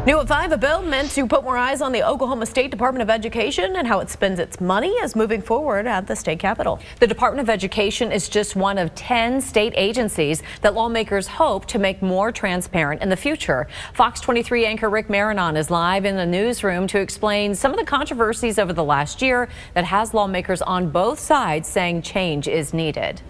New at 5, a bill meant to put more eyes on the Oklahoma State Department of Education and how it spends its money is moving forward at the state capitol. The Department of Education is just one of 10 state agencies that lawmakers hope to make more transparent in the future. Fox 23 anchor Rick Marinon is live in the newsroom to explain some of the controversies over the last year that has lawmakers on both sides saying change is needed.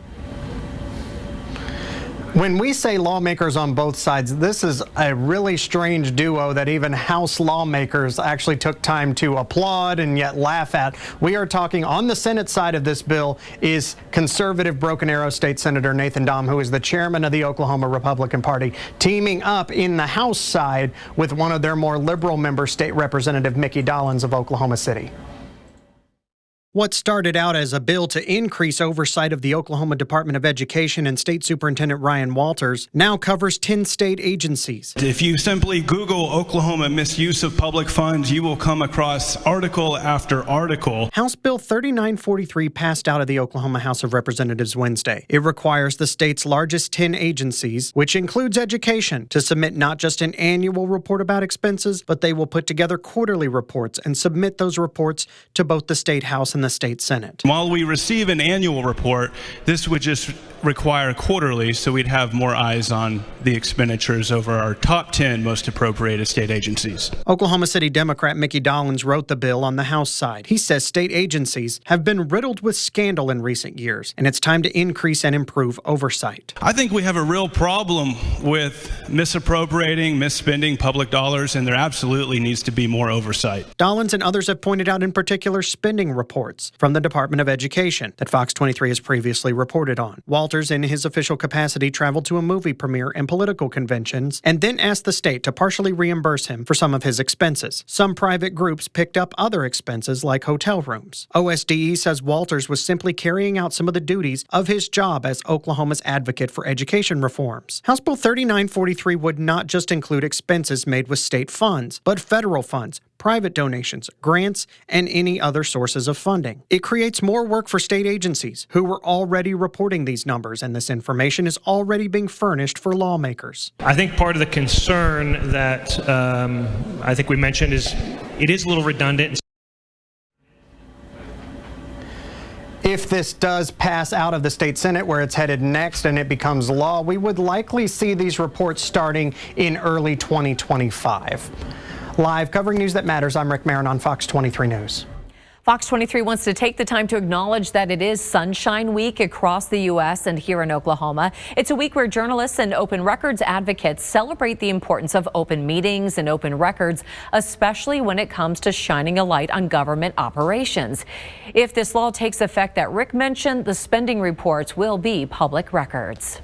When we say lawmakers on both sides, this is a really strange duo that even House lawmakers actually took time to applaud and yet laugh at. We are talking on the Senate side of this bill is conservative Broken Arrow State Senator Nathan Dahm, who is the chairman of the Oklahoma Republican Party, teaming up in the House side with one of their more liberal member, State Representative Mickey Dolenz of Oklahoma City. What started out as a bill to increase oversight of the Oklahoma Department of Education and State Superintendent Ryan Walters now covers 10 state agencies. If you simply Google Oklahoma misuse of public funds, you will come across article after article. House Bill 3943 passed out of the Oklahoma House of Representatives Wednesday. It requires the state's largest 10 agencies, which includes education, to submit not just an annual report about expenses, but they will put together quarterly reports and submit those reports to both the State House and the State Senate. While we receive an annual report, this would just require quarterly, so we'd have more eyes on the expenditures over our top 10 most appropriated state agencies. Oklahoma City Democrat Mickey Dolenz wrote the bill on the House side. He says state agencies have been riddled with scandal in recent years, and it's time to increase and improve oversight. I think we have a real problem with misappropriating, misspending public dollars, and there absolutely needs to be more oversight. Dolenz and others have pointed out in particular spending reports from the Department of Education that Fox 23 has previously reported on. Walters, in his official capacity, traveled to a movie premiere and political conventions and then asked the state to partially reimburse him for some of his expenses. Some private groups picked up other expenses like hotel rooms. OSDE says Walters was simply carrying out some of the duties of his job as Oklahoma's advocate for education reforms. House Bill 3943 would not just include expenses made with state funds, but federal funds, private donations, grants, and any other sources of funding. It creates more work for state agencies who were already reporting these numbers, and this information is already being furnished for lawmakers. I think part of the concern that I think we mentioned is it is a little redundant. If this does pass out of the state Senate where it's headed next and it becomes law, we would likely see these reports starting in early 2025. Live covering news that matters, I'm Rick Marinon on Fox 23 News. Fox 23 wants to take the time to acknowledge that it is Sunshine Week across the U.S. and here in Oklahoma. It's a week where journalists and open records advocates celebrate the importance of open meetings and open records, especially when it comes to shining a light on government operations. If this law takes effect that Rick mentioned, the spending reports will be public records.